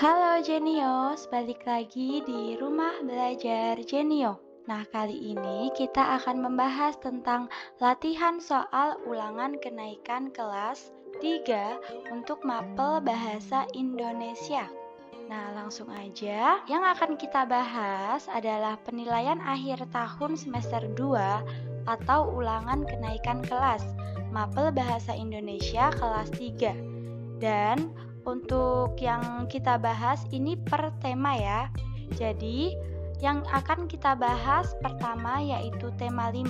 Halo Jenius, balik lagi di Rumah Belajar Jenio. Nah, kali ini kita akan membahas tentang latihan soal ulangan kenaikan kelas 3 untuk mapel bahasa Indonesia. Nah, langsung aja. Yang akan kita bahas adalah penilaian akhir tahun semester 2 atau ulangan kenaikan kelas mapel bahasa Indonesia kelas 3. Dan untuk yang kita bahas ini per tema ya. Jadi yang akan kita bahas pertama yaitu tema 5.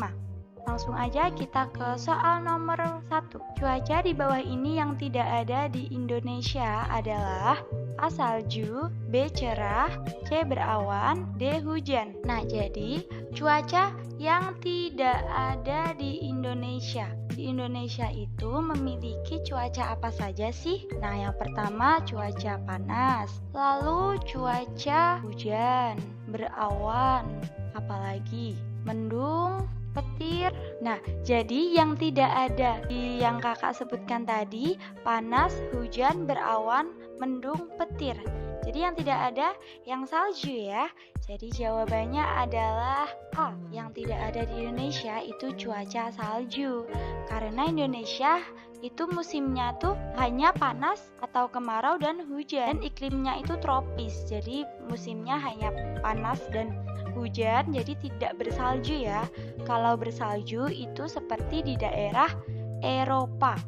Langsung aja kita ke soal nomor 1. Cuaca di bawah ini yang tidak ada di Indonesia adalah A. Salju, B. Cerah, C. Berawan, D. Hujan. Nah, jadi cuaca yang tidak ada di Indonesia. Di Indonesia itu memiliki cuaca apa saja sih? Nah, yang pertama cuaca panas, lalu cuaca hujan, berawan, apalagi mendung, petir. Nah, jadi yang tidak ada di yang kakak sebutkan tadi, panas, hujan, berawan, mendung, petir. Jadi yang tidak ada yang salju ya. Jadi jawabannya adalah A. Yang tidak ada di Indonesia itu cuaca salju. Karena Indonesia itu musimnya tuh hanya panas atau kemarau dan hujan. Dan iklimnya itu tropis. Jadi musimnya hanya panas dan hujan, jadi tidak bersalju ya. Kalau bersalju itu seperti di daerah Eropa.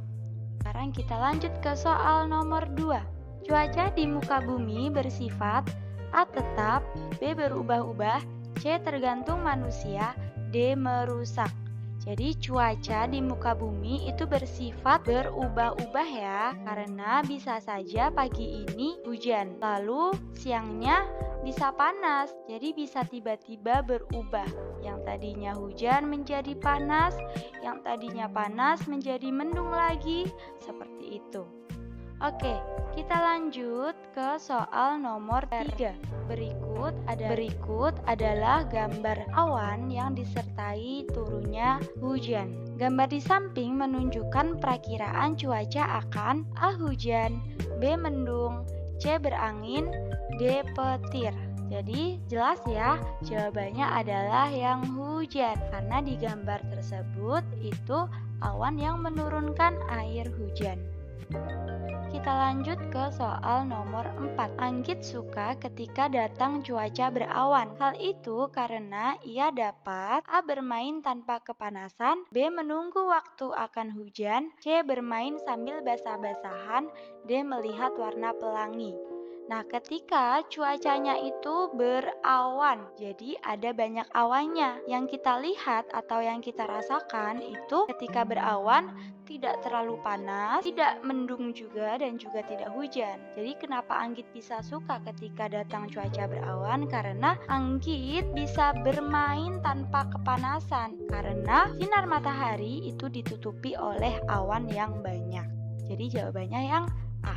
Sekarang kita lanjut ke soal nomor 2. Cuaca di muka bumi bersifat A. Tetap, B. Berubah-ubah, C. Tergantung manusia, D. Merusak. Jadi cuaca di muka bumi itu bersifat berubah-ubah ya. Karena bisa saja pagi ini hujan, lalu siangnya bisa panas. Jadi bisa tiba-tiba berubah. Yang tadinya hujan menjadi panas, yang tadinya panas menjadi mendung lagi, seperti itu. Oke, kita lanjut ke soal nomor 3. Berikut adalah gambar awan yang disertai turunnya hujan. Gambar di samping menunjukkan perakiraan cuaca akan A. Hujan, B. Mendung, C. Berangin, D. Petir. Jadi jelas ya, jawabannya adalah yang hujan. Karena di gambar tersebut itu awan yang menurunkan air hujan. Kita lanjut ke soal nomor 4. Anggit suka ketika datang cuaca berawan. Hal itu karena ia dapat A. Bermain tanpa kepanasan, B. Menunggu waktu akan hujan, C. Bermain sambil basah-basahan, D. Melihat warna pelangi. Nah, ketika cuacanya itu berawan, jadi ada banyak awannya. Yang kita lihat atau yang kita rasakan itu ketika berawan tidak terlalu panas, tidak mendung juga, dan juga tidak hujan. Jadi kenapa Anggit bisa suka ketika datang cuaca berawan? Karena Anggit bisa bermain tanpa kepanasan. Karena sinar matahari itu ditutupi oleh awan yang banyak. Jadi jawabannya yang A.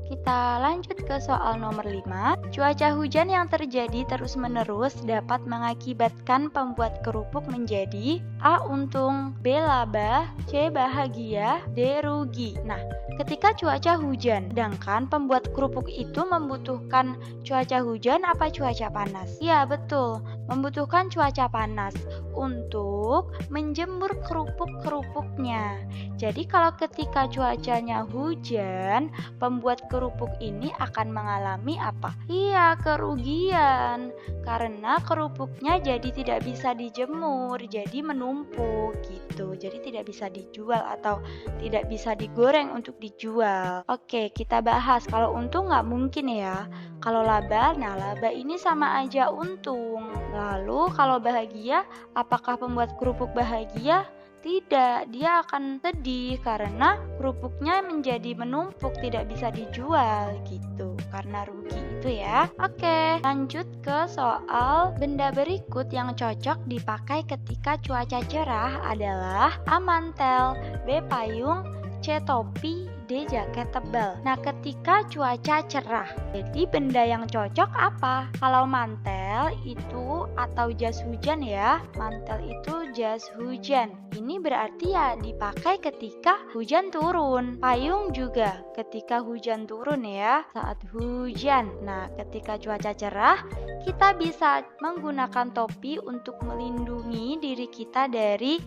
Kita lanjut ke soal nomor 5. Cuaca hujan yang terjadi terus-menerus dapat mengakibatkan pembuat kerupuk menjadi A. Untung, B. Laba, C. Bahagia, D. Rugi. Nah, ketika cuaca hujan, sedangkan pembuat kerupuk itu membutuhkan cuaca hujan apa cuaca panas? Ya, betul, membutuhkan cuaca panas untuk menjemur kerupuk-kerupuknya. Jadi kalau ketika cuacanya hujan, pembuat kerupuk ini akan mengalami apa? Iya, kerugian. Karena kerupuknya jadi tidak bisa dijemur, jadi menumpuk gitu. Jadi tidak bisa dijual atau tidak bisa digoreng untuk dijual. Oke, kita bahas. Kalau untung nggak mungkin ya. Kalau laba, nah laba ini sama aja untung. Lalu kalau bahagia, apakah pembuat kerupuk bahagia? Tidak, dia akan sedih karena kerupuknya menjadi menumpuk, tidak bisa dijual gitu, karena rugi itu ya. Oke, lanjut ke soal benda berikut yang cocok dipakai ketika cuaca cerah adalah A. Mantel, B. Payung, C. Topi, D. Jaket tebal. Nah, ketika cuaca cerah, jadi benda yang cocok apa? Kalau mantel itu atau jas hujan ya, mantel itu jas hujan. Ini berarti ya dipakai ketika hujan turun. Payung juga ketika hujan turun ya, saat hujan. Nah, ketika cuaca cerah, kita bisa menggunakan topi untuk melindungi diri kita dari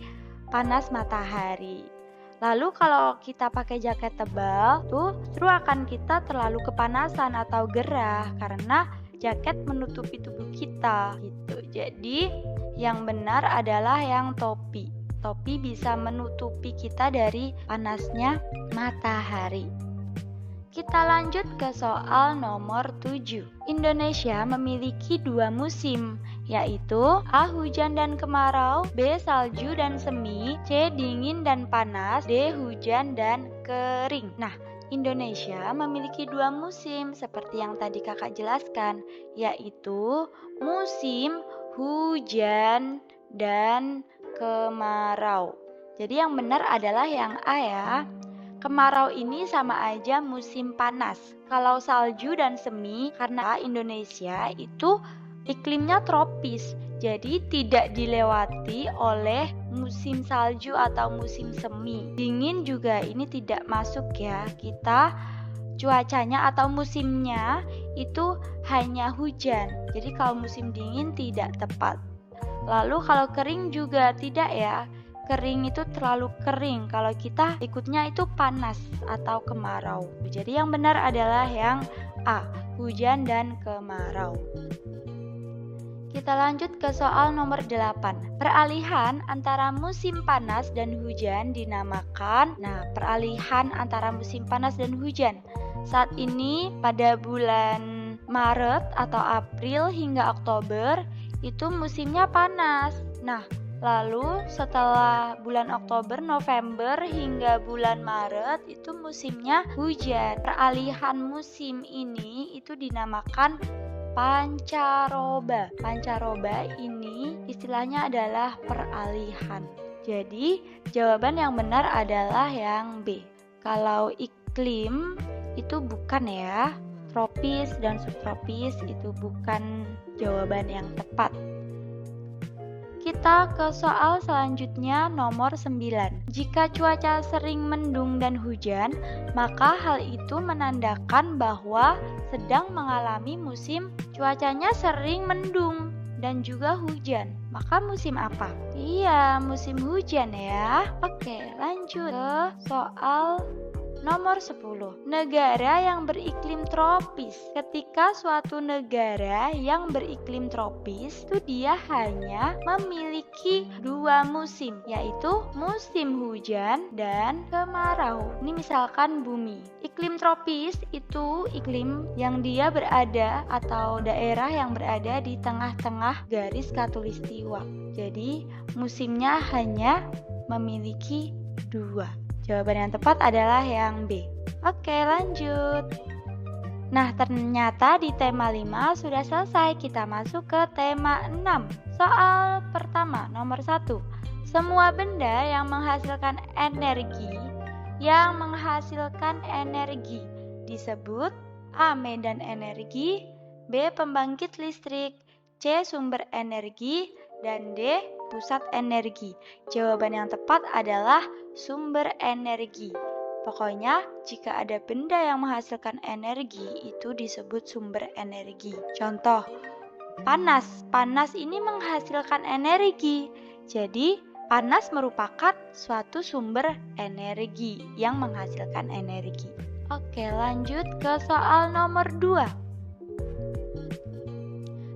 panas matahari. Lalu kalau kita pakai jaket tebal, tuh justru akan kita terlalu kepanasan atau gerah karena jaket menutupi tubuh kita gitu. Jadi yang benar adalah yang topi. Topi bisa menutupi kita dari panasnya matahari. Kita lanjut ke soal nomor 7. Indonesia memiliki 2 musim, yaitu A. Hujan dan kemarau, B. Salju dan semi, C. Dingin dan panas, D. Hujan dan kering. Nah, Indonesia memiliki 2 musim seperti yang tadi kakak jelaskan, yaitu musim hujan dan kemarau. Jadi yang benar adalah yang A ya. Kemarau ini sama aja musim panas. Kalau salju dan semi, karena Indonesia itu iklimnya tropis, jadi tidak dilewati oleh musim salju atau musim semi. Dingin juga ini tidak masuk ya. Kita cuacanya atau musimnya itu hanya hujan. Jadi kalau musim dingin tidak tepat. Lalu kalau kering juga tidak ya. Kering itu terlalu kering, kalau kita ikutnya itu panas atau kemarau. Jadi yang benar adalah yang A, hujan dan kemarau. Kita lanjut ke soal nomor 8. Peralihan antara musim panas dan hujan dinamakan. Nah, peralihan antara musim panas dan hujan. Saat ini pada bulan Maret atau April hingga Oktober itu musimnya panas. Nah, lalu setelah bulan Oktober, November hingga bulan Maret itu musimnya hujan. Peralihan musim ini itu dinamakan pancaroba. Pancaroba ini istilahnya adalah peralihan. Jadi jawaban yang benar adalah yang B. Kalau iklim itu bukan ya, tropis dan subtropis itu bukan jawaban yang tepat. Kita ke soal selanjutnya nomor 9. Jika cuaca sering mendung dan hujan, maka hal itu menandakan bahwa sedang mengalami musim cuacanya sering mendung dan juga hujan. Maka musim apa? Iya, musim hujan ya. Oke, lanjut ke soal nomor 10. Negara yang beriklim tropis. Ketika suatu negara yang beriklim tropis itu dia hanya memiliki 2 musim, yaitu musim hujan dan kemarau. Ini misalkan bumi. Iklim tropis itu iklim yang dia berada atau daerah yang berada di tengah-tengah garis khatulistiwa. Jadi musimnya hanya memiliki 2. Jawaban yang tepat adalah yang B. Oke, lanjut. Nah, ternyata di tema 5 sudah selesai. Kita masuk ke tema 6. Soal pertama, nomor 1. Semua benda yang menghasilkan energi disebut A. Medan energi, B. Pembangkit listrik, C. Sumber energi, dan D. Pusat energi. Jawaban yang tepat adalah sumber energi. Pokoknya jika ada benda yang menghasilkan energi itu disebut sumber energi. Contoh, panas. Panas ini menghasilkan energi. Jadi panas merupakan suatu sumber energi yang menghasilkan energi. Oke, lanjut ke soal nomor 2.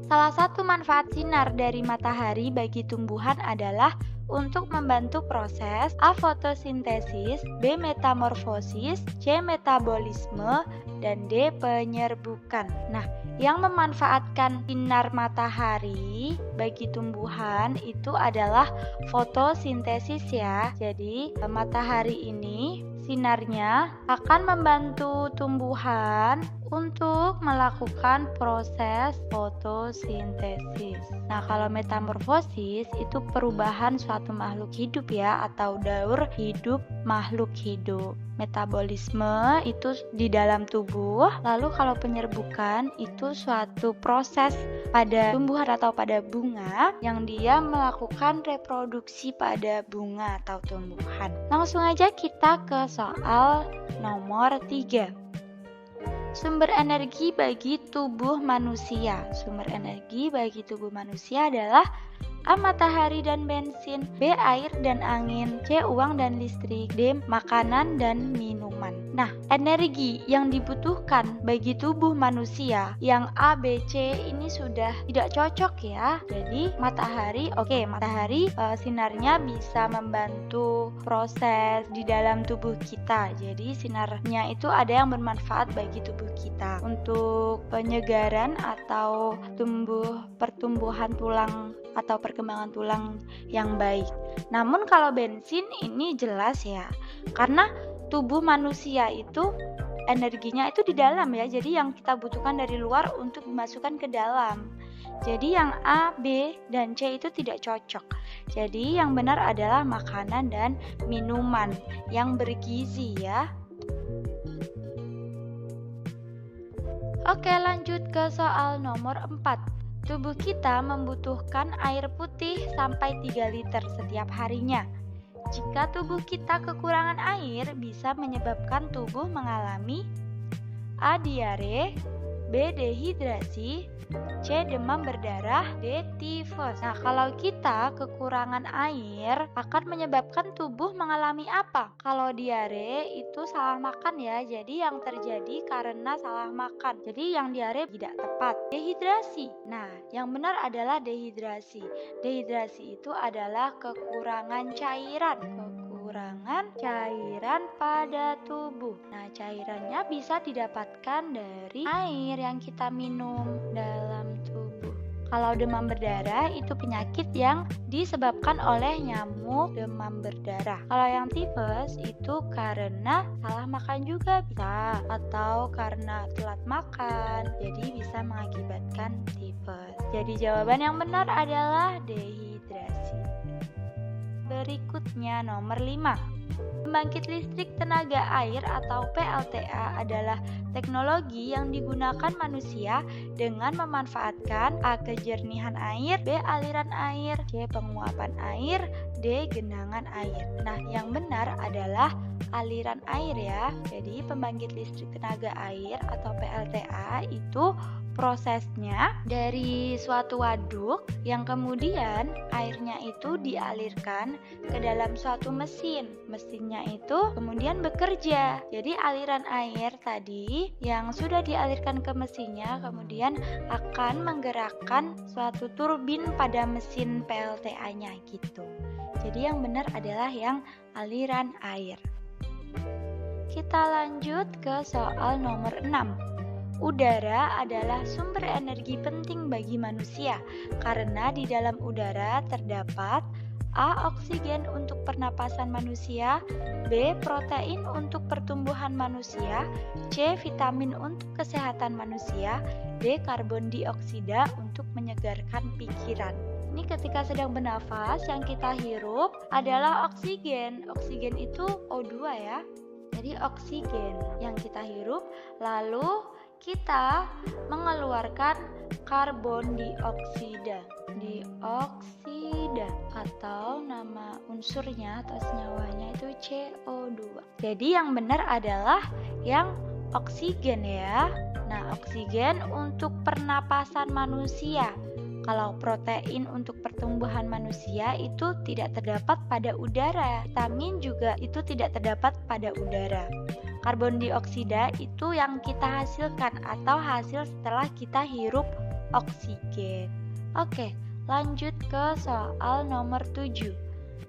Salah satu manfaat sinar dari matahari bagi tumbuhan adalah untuk membantu proses A. Fotosintesis, B. Metamorfosis, C. Metabolisme, dan D. Penyerbukan. Nah, yang memanfaatkan sinar matahari bagi tumbuhan itu adalah fotosintesis ya. Jadi, matahari ini sinarnya akan membantu tumbuhan untuk melakukan proses fotosintesis. Nah, kalau metamorfosis itu perubahan suatu makhluk hidup ya, atau daur hidup makhluk hidup. Metabolisme itu di dalam tubuh, lalu kalau penyerbukan itu suatu proses pada tumbuhan atau pada bunga yang dia melakukan reproduksi pada bunga atau tumbuhan. Langsung aja kita ke soal nomor 3. Sumber energi bagi tubuh manusia. Sumber energi bagi tubuh manusia adalah A. Matahari dan bensin, B. Air dan angin, C. Uang dan listrik, D. Makanan dan minuman. Nah, energi yang dibutuhkan bagi tubuh manusia yang A, B, C ini sudah tidak cocok ya. Jadi matahari, matahari sinarnya bisa membantu proses di dalam tubuh kita. Jadi sinarnya itu ada yang bermanfaat bagi tubuh kita untuk penyegaran atau pertumbuhan tulang atau perkembangan tulang yang baik. Namun kalau bensin ini jelas ya, karena tubuh manusia itu energinya itu di dalam ya, jadi yang kita butuhkan dari luar untuk dimasukkan ke dalam. Jadi yang A, B, dan C itu tidak cocok. Jadi yang benar adalah makanan dan minuman yang bergizi ya. Oke, lanjut ke soal nomor 4. Tubuh kita membutuhkan air putih sampai 3 liter setiap harinya. Jika tubuh kita kekurangan air, bisa menyebabkan tubuh mengalami A. Diare, B. Dehidrasi, C. Demam berdarah, D. Tifus. Nah, kalau kita kekurangan air akan menyebabkan tubuh mengalami apa? Kalau diare itu salah makan ya, jadi yang terjadi karena salah makan. Jadi yang diare tidak tepat. Dehidrasi. Nah, yang benar adalah dehidrasi. Dehidrasi itu adalah kekurangan cairan pada tubuh. Nah, cairannya bisa didapatkan dari air yang kita minum dalam tubuh. Kalau demam berdarah itu penyakit yang disebabkan oleh nyamuk demam berdarah. Kalau yang tifus itu karena salah makan juga bisa, atau karena telat makan, jadi bisa mengakibatkan tifus. Jadi jawaban yang benar adalah dehidrasi. Berikutnya nomor 5. Pembangkit listrik tenaga air atau PLTA adalah teknologi yang digunakan manusia dengan memanfaatkan A. Kejernihan air, B. Aliran air, C. Penguapan air, D. Genangan air. Nah, yang benar adalah aliran air ya. Jadi pembangkit listrik tenaga air atau PLTA itu prosesnya dari suatu waduk yang kemudian airnya itu dialirkan ke dalam suatu mesin. Mesinnya itu kemudian bekerja. Jadi aliran air tadi yang sudah dialirkan ke mesinnya kemudian akan menggerakkan suatu turbin pada mesin PLTA-nya gitu. Jadi yang benar adalah yang aliran air. Kita lanjut ke soal nomor 6. Udara adalah sumber energi penting bagi manusia karena di dalam udara terdapat A. Oksigen untuk pernapasan manusia, B. Protein untuk pertumbuhan manusia, C. Vitamin untuk kesehatan manusia, D. Karbon dioksida untuk menyegarkan pikiran. Ini ketika sedang bernafas yang kita hirup adalah oksigen. Oksigen itu O2 ya. Jadi oksigen yang kita hirup, lalu kita mengeluarkan karbon dioksida. Dioksida atau nama unsurnya atau senyawanya itu CO2. Jadi yang benar adalah yang oksigen ya. Nah, oksigen untuk pernapasan manusia. Kalau protein untuk pertumbuhan manusia itu tidak terdapat pada udara. Vitamin juga itu tidak terdapat pada udara. Karbon dioksida itu yang kita hasilkan atau hasil setelah kita hirup oksigen. Oke, lanjut ke soal nomor 7.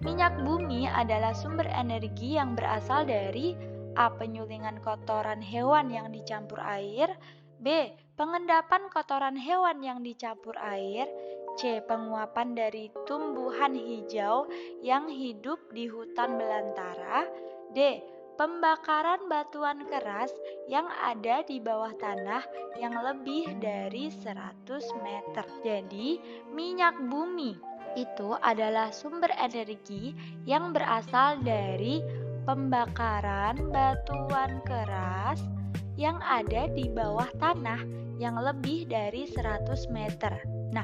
Minyak bumi adalah sumber energi yang berasal dari A. Penyulingan kotoran hewan yang dicampur air, B. Pengendapan kotoran hewan yang dicampur air, C. Penguapan dari tumbuhan hijau yang hidup di hutan belantara, D. pembakaran batuan keras yang ada di bawah tanah yang lebih dari 100 meter. Jadi, minyak bumi itu adalah sumber energi yang berasal dari pembakaran batuan keras yang ada di bawah tanah yang lebih dari 100 meter. Nah,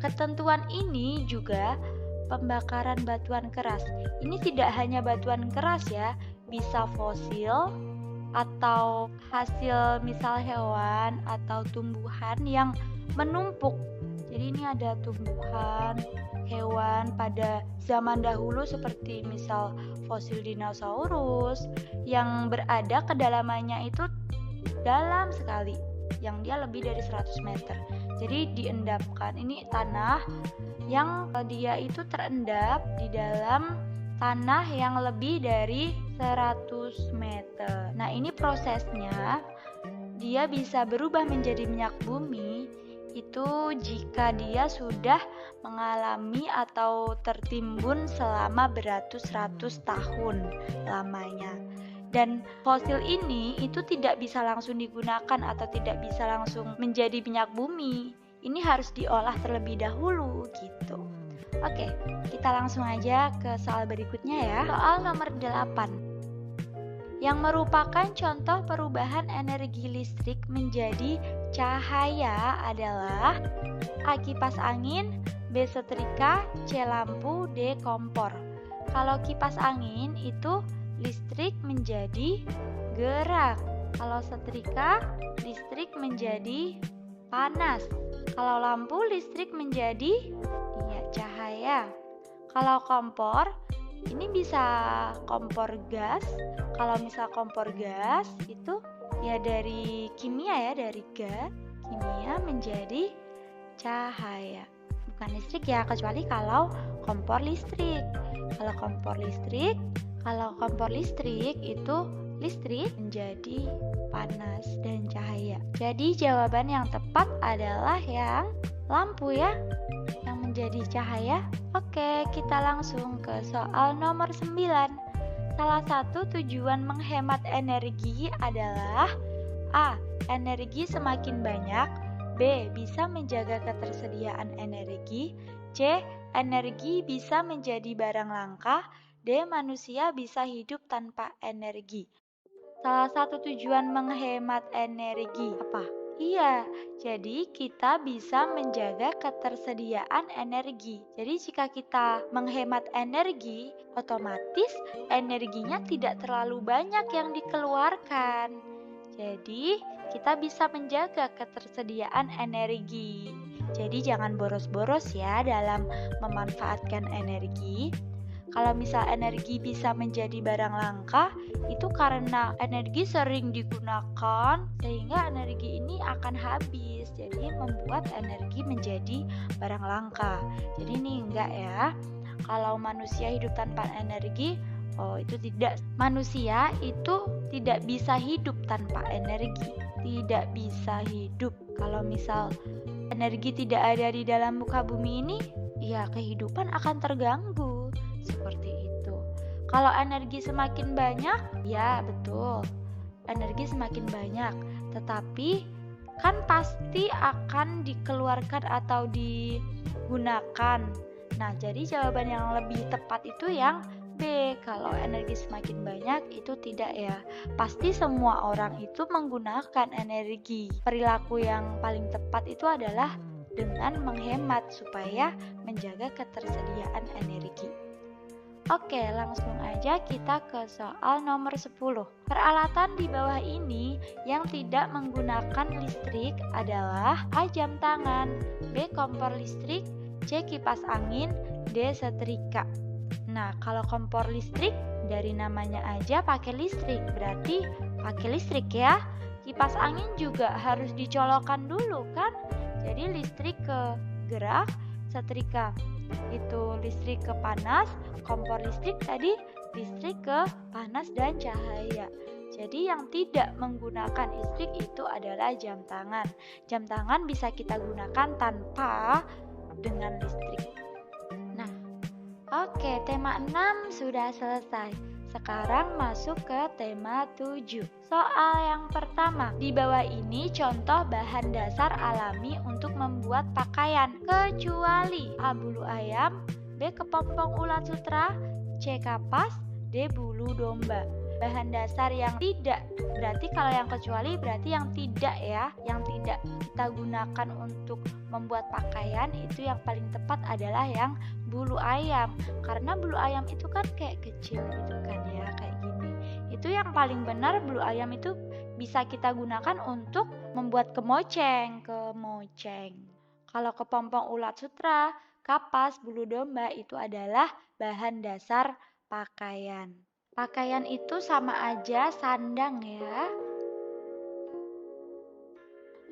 ketentuan ini juga pembakaran batuan keras. Ini tidak hanya batuan keras ya, bisa fosil atau hasil misal hewan atau tumbuhan yang menumpuk. Jadi ini ada tumbuhan, hewan pada zaman dahulu seperti misal fosil dinosaurus yang berada kedalamannya itu dalam sekali, yang dia lebih dari 100 meter. Jadi diendapkan, ini tanah yang dia itu terendap di dalam tanah yang lebih dari 100 meter. Nah, ini prosesnya dia bisa berubah menjadi minyak bumi itu jika dia sudah mengalami atau tertimbun selama beratus-ratus tahun lamanya. Dan fosil ini itu tidak bisa langsung digunakan atau tidak bisa langsung menjadi minyak bumi. Ini harus diolah terlebih dahulu gitu. Oke, kita langsung aja ke soal berikutnya ya. Soal nomor 8. Yang merupakan contoh perubahan energi listrik menjadi cahaya adalah A. Kipas angin, B. Setrika, C. Lampu, D. Kompor. Kalau kipas angin itu listrik menjadi gerak. Kalau setrika, listrik menjadi panas. Kalau lampu, listrik menjadi cahaya. Kalau kompor, ini bisa kompor gas. Kalau misal kompor gas itu ya dari kimia ya, dari gas kimia menjadi cahaya. Bukan listrik ya, kecuali kalau kompor listrik. Kalau kompor listrik itu listrik menjadi panas dan cahaya. Jadi jawaban yang tepat adalah yang lampu ya, yang menjadi cahaya. Oke, kita langsung ke soal nomor 9. Salah satu tujuan menghemat energi adalah A. Energi semakin banyak, B. Bisa menjaga ketersediaan energi, C. Energi bisa menjadi barang langka, D. Manusia bisa hidup tanpa energi. Salah satu tujuan menghemat energi apa? Iya, jadi kita bisa menjaga ketersediaan energi. Jadi jika kita menghemat energi, otomatis energinya tidak terlalu banyak yang dikeluarkan. Jadi kita bisa menjaga ketersediaan energi. Jadi jangan boros-boros ya dalam memanfaatkan energi. Kalau misal energi bisa menjadi barang langka, itu karena energi sering digunakan sehingga energi ini akan habis. Jadi membuat energi menjadi barang langka. Jadi ini enggak ya. Kalau manusia hidup tanpa energi, itu tidak. Manusia itu tidak bisa hidup tanpa energi. Tidak bisa hidup. Kalau misal energi tidak ada di dalam muka bumi ini, ya kehidupan akan terganggu. Seperti itu. Kalau energi semakin banyak, ya betul, energi semakin banyak, tetapi kan pasti akan dikeluarkan atau digunakan. Nah, jadi jawaban yang lebih tepat itu yang B. Kalau energi semakin banyak itu tidak ya. Pasti semua orang itu menggunakan energi. Perilaku yang paling tepat itu adalah dengan menghemat supaya menjaga ketersediaan energi. Oke, langsung aja kita ke soal nomor 10. Peralatan di bawah ini yang tidak menggunakan listrik adalah A. Jam tangan, B. Kompor listrik, C. Kipas angin, D. Setrika. Nah, kalau kompor listrik dari namanya aja pakai listrik, berarti pakai listrik ya. Kipas angin juga harus dicolokkan dulu kan? Jadi listrik ke gerak, setrika itu listrik ke panas, kompor listrik tadi listrik ke panas dan cahaya. Jadi yang tidak menggunakan listrik itu adalah jam tangan. Jam tangan bisa kita gunakan tanpa dengan listrik. Nah, oke, tema 6 sudah selesai. Sekarang masuk ke tema 7. Soal yang pertama. Di bawah ini contoh bahan dasar alami untuk membuat pakaian, kecuali A. Bulu ayam, B. Kepompong ulat sutra, C. Kapas, D. Bulu domba. Bahan dasar yang tidak, berarti kalau yang kecuali berarti yang tidak ya, yang tidak kita gunakan untuk membuat pakaian itu yang paling tepat adalah yang bulu ayam, karena bulu ayam itu kan kayak kecil gitu kan ya, kayak gini. Itu yang paling benar, bulu ayam itu bisa kita gunakan untuk membuat kemoceng. Kalau kepompong ulat sutra, kapas, bulu domba itu adalah bahan dasar pakaian. Pakaian itu sama aja sandang ya.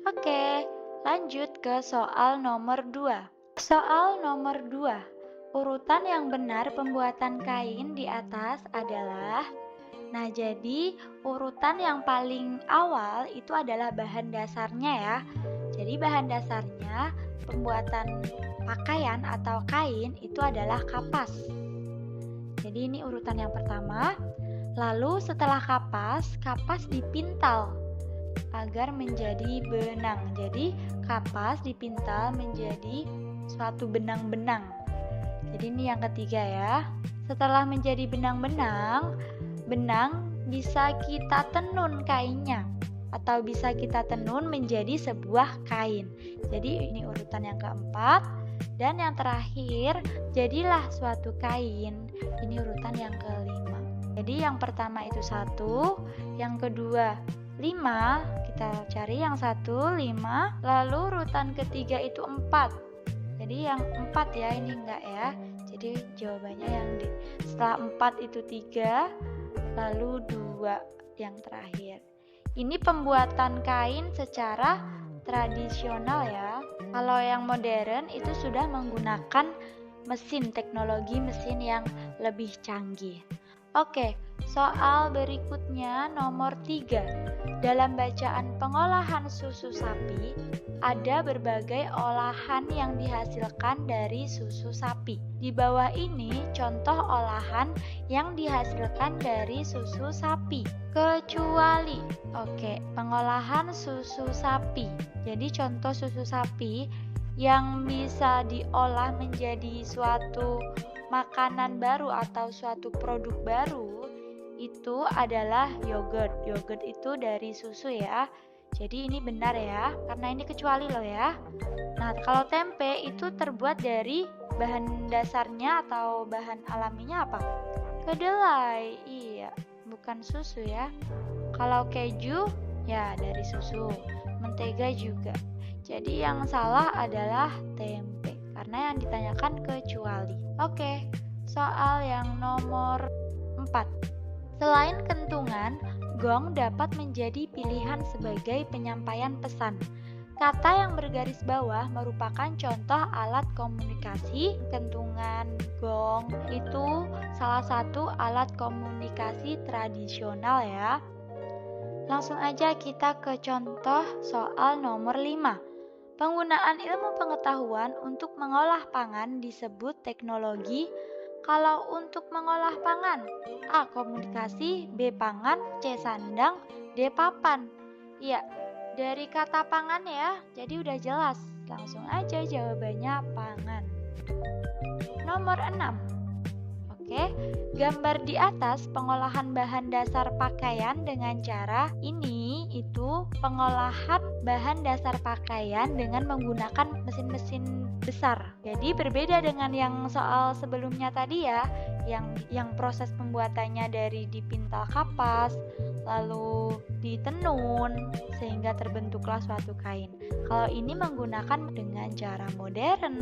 Oke, lanjut ke soal nomor 2. Soal nomor 2. Urutan yang benar pembuatan kain di atas adalah. Nah, jadi urutan yang paling awal itu adalah bahan dasarnya ya. Jadi bahan dasarnya pembuatan pakaian atau kain itu adalah kapas. Jadi ini urutan yang pertama. Lalu setelah kapas dipintal agar menjadi benang. Jadi kapas dipintal menjadi suatu benang-benang. Jadi ini yang ketiga ya. Setelah menjadi benang-benang, benang bisa kita tenun kainnya atau bisa kita tenun menjadi sebuah kain. Jadi ini urutan yang keempat. Dan yang terakhir, jadilah suatu kain. Ini urutan yang kelima. Jadi yang pertama itu 1, yang kedua 5, kita cari yang 1, 5, lalu urutan ketiga itu 4. Jadi yang 4 ya, ini enggak ya. Jadi jawabannya yang D. Setelah 4 itu 3, lalu 2 yang terakhir. Ini pembuatan kain secara tradisional ya. Kalau yang modern itu sudah menggunakan mesin, teknologi mesin yang lebih canggih. Oke, soal berikutnya nomor 3. Dalam bacaan pengolahan susu sapi, ada berbagai olahan yang dihasilkan dari susu sapi. Di bawah ini contoh olahan yang dihasilkan dari susu sapi, kecuali pengolahan susu sapi. Jadi contoh susu sapi yang bisa diolah menjadi suatu makanan baru atau suatu produk baru itu adalah yogurt. Yogurt itu dari susu ya. Jadi ini benar ya, karena ini kecuali loh ya. Nah, kalau tempe itu terbuat dari bahan dasarnya atau bahan alaminya apa? Kedelai. Iya, bukan susu ya. Kalau keju ya dari susu. Mentega juga. Jadi yang salah adalah tempe, karena yang ditanyakan kecuali. Oke, soal yang nomor 4. Selain kentungan, gong dapat menjadi pilihan sebagai penyampaian pesan. Kata yang bergaris bawah merupakan contoh alat komunikasi. Kentungan, gong itu salah satu alat komunikasi tradisional ya. Langsung aja kita ke contoh soal nomor 5. Penggunaan ilmu pengetahuan untuk mengolah pangan disebut teknologi. Kalau untuk mengolah pangan, A. Komunikasi, B. Pangan, C. Sandang, D. Papan. Iya, dari kata pangan ya, jadi udah jelas. Langsung aja jawabannya pangan. Nomor 6. Oke, gambar di atas pengolahan bahan dasar pakaian dengan cara ini, itu pengolahan bahan dasar pakaian dengan menggunakan mesin-mesin besar. Jadi berbeda dengan yang soal sebelumnya tadi ya, yang proses pembuatannya dari dipintal kapas, lalu ditenun sehingga terbentuklah suatu kain. Kalau ini menggunakan dengan cara modern.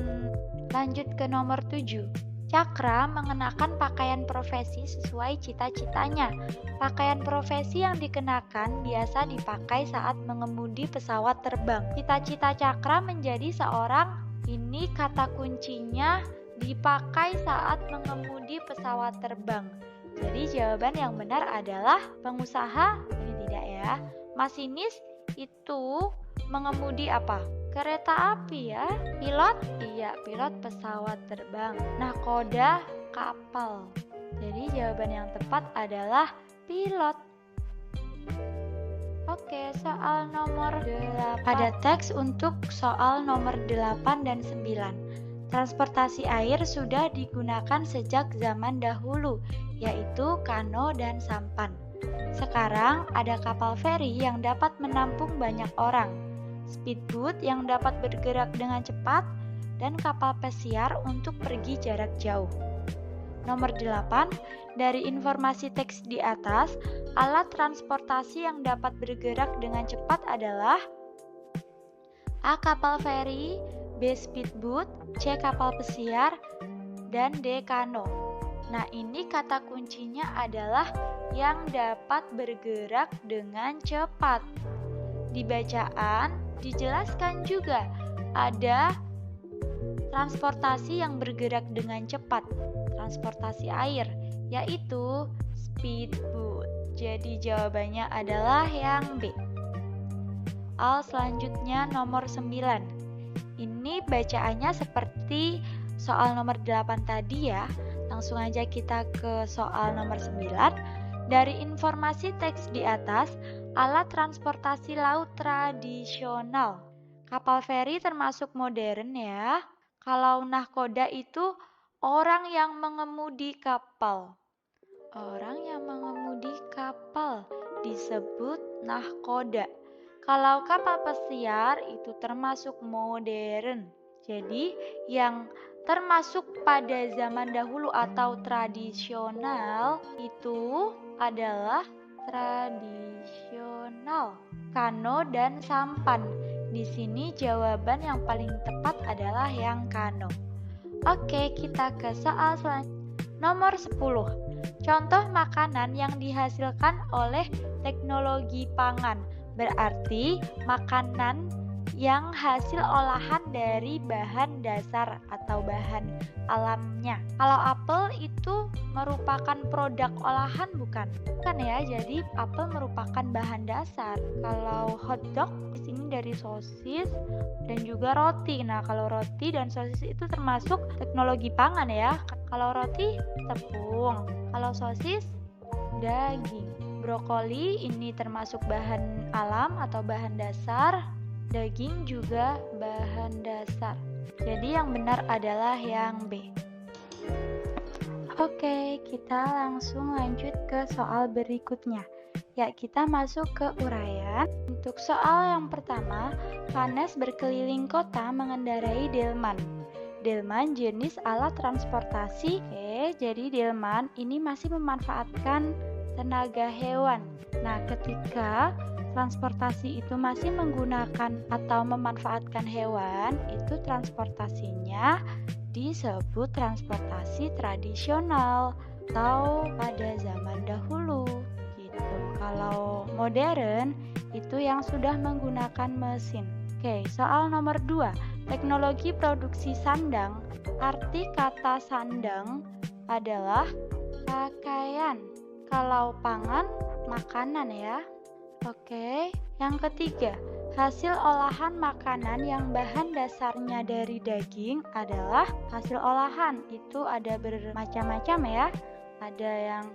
Lanjut ke nomor 7. Cakra mengenakan pakaian profesi sesuai cita-citanya. Pakaian profesi yang dikenakan biasa dipakai saat mengemudi pesawat terbang. Cita-cita Cakra menjadi seorang, ini kata kuncinya dipakai saat mengemudi pesawat terbang. Jadi jawaban yang benar adalah pengusaha, ini tidak ya. Masinis itu mengemudi apa? Kereta api ya. Pilot? Iya, pilot pesawat terbang. Nahkoda kapal. Jadi jawaban yang tepat adalah pilot. Oke, soal nomor 8. Pada teks untuk soal nomor 8 dan 9. Transportasi air sudah digunakan sejak zaman dahulu, yaitu kano dan sampan. Sekarang ada kapal feri yang dapat menampung banyak orang, speedboat yang dapat bergerak dengan cepat, dan kapal pesiar untuk pergi jarak jauh. Nomor 8, dari informasi teks di atas, alat transportasi yang dapat bergerak dengan cepat adalah A. Kapal feri, B. Speedboat, C. Kapal pesiar, dan D. Kano. Nah, ini kata kuncinya adalah yang dapat bergerak dengan cepat. Di bacaan dijelaskan juga ada transportasi yang bergerak dengan cepat, transportasi air, yaitu speedboat. Jadi jawabannya adalah yang B. Selanjutnya nomor 9. Ini bacaannya seperti soal nomor 8 tadi ya. Langsung aja kita ke soal nomor 9. Dari informasi teks di atas, alat transportasi laut tradisional. Kapal feri termasuk modern ya. Kalau nahkoda itu orang yang mengemudi kapal. Orang yang mengemudi kapal disebut nahkoda. Kalau kapal pesiar itu termasuk modern. Jadi yang termasuk pada zaman dahulu atau tradisional itu adalah tradisional, kano dan sampan. Di sini jawaban yang paling tepat adalah yang kano. Oke, kita ke soal selanjutnya. Nomor 10. Contoh makanan yang dihasilkan oleh teknologi pangan. Berarti makanan yang hasil olahan dari bahan dasar atau bahan alamnya. Kalau apel itu merupakan produk olahan bukan? Bukan ya, jadi apel merupakan bahan dasar. Kalau hotdog di sini dari sosis dan juga roti. Nah, kalau roti dan sosis itu termasuk teknologi pangan ya. Kalau roti tepung, kalau sosis daging. Brokoli ini termasuk bahan alam atau bahan dasar. Daging juga bahan dasar. Jadi yang benar adalah yang B. Oke, kita langsung lanjut ke soal berikutnya. Ya, kita masuk ke uraian. Untuk soal yang pertama, Vanes berkeliling kota mengendarai delman. Delman jenis alat transportasi. Jadi delman ini masih memanfaatkan tenaga hewan. Nah, ketika transportasi itu masih menggunakan atau memanfaatkan hewan, itu transportasinya disebut transportasi tradisional atau pada zaman dahulu gitu. Kalau modern itu yang sudah menggunakan mesin. Oke, soal nomor 2. Teknologi produksi sandang. Arti kata sandang adalah pakaian. Kalau pangan, makanan ya. Oke, yang ketiga, hasil olahan makanan yang bahan dasarnya dari daging adalah hasil olahan. Itu ada bermacam-macam ya. Ada yang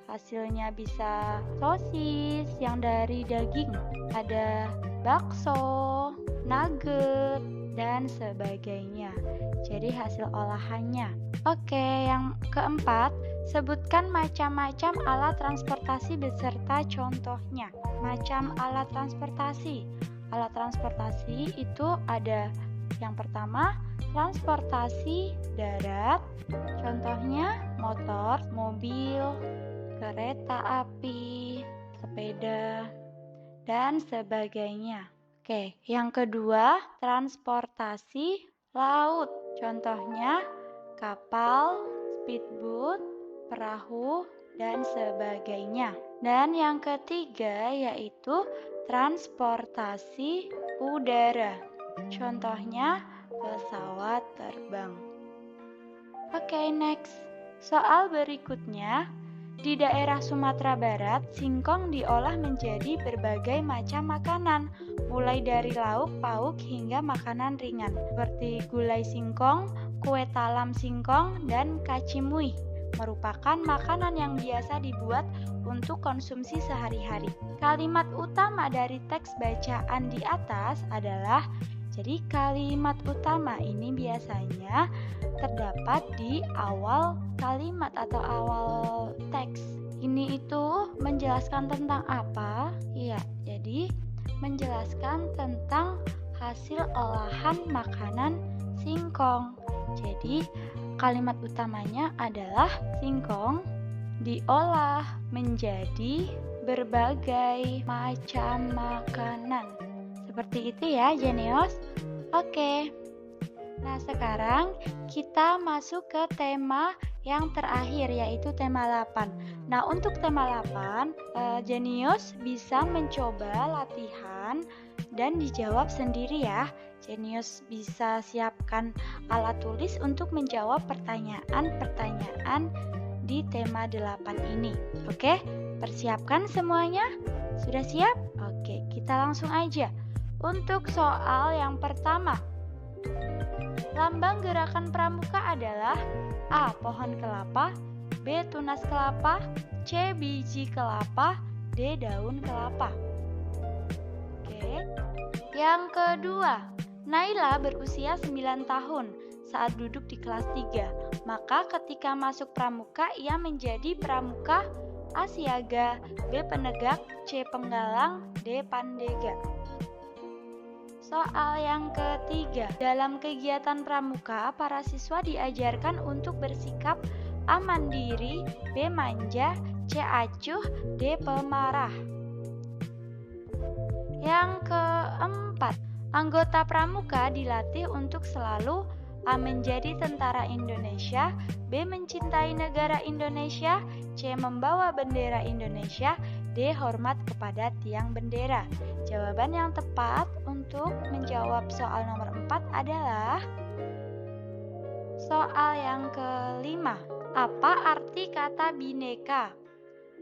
hasilnya bisa sosis yang dari daging, ada bakso, nugget, dan sebagainya. Jadi hasil olahannya. Oke, yang keempat, sebutkan macam-macam alat transportasi beserta contohnya. Macam alat transportasi. Alat transportasi itu ada yang pertama, transportasi darat. Contohnya motor, mobil, kereta api, sepeda, dan sebagainya. Oke, yang kedua, transportasi laut. Contohnya kapal, speedboat, perahu, dan sebagainya. Dan yang ketiga yaitu transportasi udara. Contohnya pesawat terbang. Oke, next. Soal berikutnya, di daerah Sumatera Barat, singkong diolah menjadi berbagai macam makanan, mulai dari lauk pauk hingga makanan ringan, seperti gulai singkong, kue talam singkong, dan kacimui. merupakan makanan yang biasa dibuat untuk konsumsi sehari-hari. Kalimat utama dari teks bacaan di atas adalah, jadi kalimat utama ini biasanya terdapat di awal kalimat atau awal teks. Ini itu menjelaskan tentang apa? Iya, jadi menjelaskan tentang hasil olahan makanan singkong. Jadi kalimat utamanya adalah singkong diolah menjadi berbagai macam makanan. Seperti itu ya, Jenius. Oke. Nah, sekarang kita masuk ke tema yang terakhir, yaitu tema 8. Nah, untuk tema 8, Jenius bisa mencoba latihan dan dijawab sendiri ya. Jenius bisa siapkan alat tulis untuk menjawab pertanyaan-pertanyaan di tema 8 ini. Oke, persiapkan semuanya? Sudah siap? Oke, kita langsung aja. Untuk soal yang pertama, lambang gerakan pramuka adalah A. Pohon kelapa, B. Tunas kelapa, C. Biji kelapa, D. Daun kelapa. Oke. Yang kedua, Naila berusia 9 tahun saat duduk di kelas 3. Maka ketika masuk pramuka, ia menjadi pramuka A. Siaga, B. Penegak, C. Penggalang, D. Pandega. Soal yang ketiga, dalam kegiatan pramuka, para siswa diajarkan untuk bersikap A. Mandiri, B. Manja, C. Acuh, D. Pemarah. Yang keempat, anggota pramuka dilatih untuk selalu A. Menjadi tentara Indonesia, B. Mencintai negara Indonesia, C. Membawa bendera Indonesia, D. Hormat kepada tiang bendera. Jawaban yang tepat untuk menjawab soal nomor 4 adalah soal yang kelima. Apa arti kata bineka?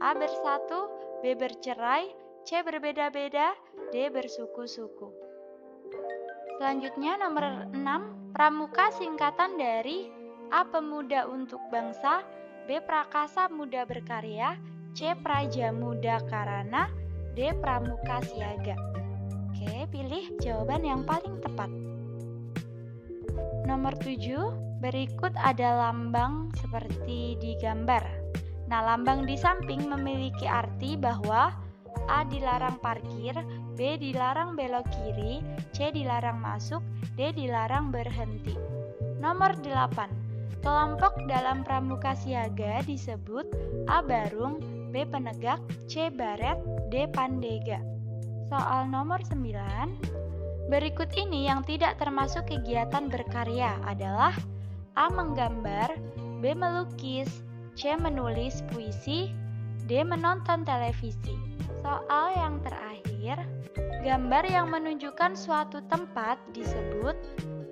A. Bersatu, B. Bercerai, C. Berbeda-beda, D. Bersuku-suku. Selanjutnya nomor 6. Pramuka singkatan dari A. Pemuda untuk bangsa, B. Prakasa muda berkarya, C. Praja muda karana, D. Pramuka siaga. Oke, pilih jawaban yang paling tepat. Nomor 7, berikut ada lambang seperti di gambar. Nah, lambang di samping memiliki arti bahwa A. Dilarang parkir, B. Dilarang belok kiri, C. Dilarang masuk, D. Dilarang berhenti. Nomor 8, kelompok dalam pramuka siaga disebut A. Barung, B. Penegak, C. Baret, D. Pandega. Soal nomor 9, berikut ini yang tidak termasuk kegiatan berkarya adalah A. Menggambar, B. Melukis, C. Menulis puisi, D. Menonton televisi. Soal yang terakhir, gambar yang menunjukkan suatu tempat disebut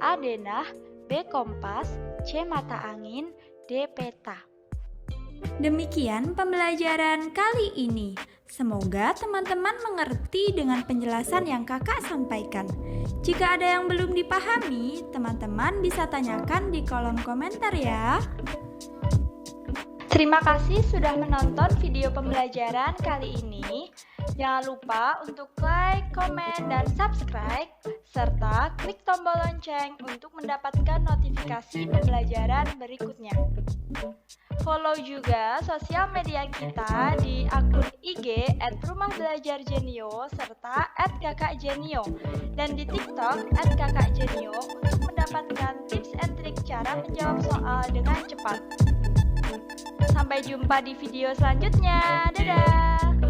A. Denah, B. Kompas, C. Mata angin, D. Peta. Demikian pembelajaran kali ini. Semoga teman-teman mengerti dengan penjelasan yang kakak sampaikan. Jika ada yang belum dipahami, teman-teman bisa tanyakan di kolom komentar ya. Terima kasih sudah menonton video pembelajaran kali ini. Jangan lupa untuk like, komen, dan subscribe, serta klik tombol lonceng untuk mendapatkan notifikasi pembelajaran berikutnya. Follow juga sosial media kita di akun IG @rumahdelajarjenio serta @kakakjenio dan di TikTok @kakakjenio untuk mendapatkan tips and trik cara menjawab soal dengan cepat. Sampai jumpa di video selanjutnya. Dadah!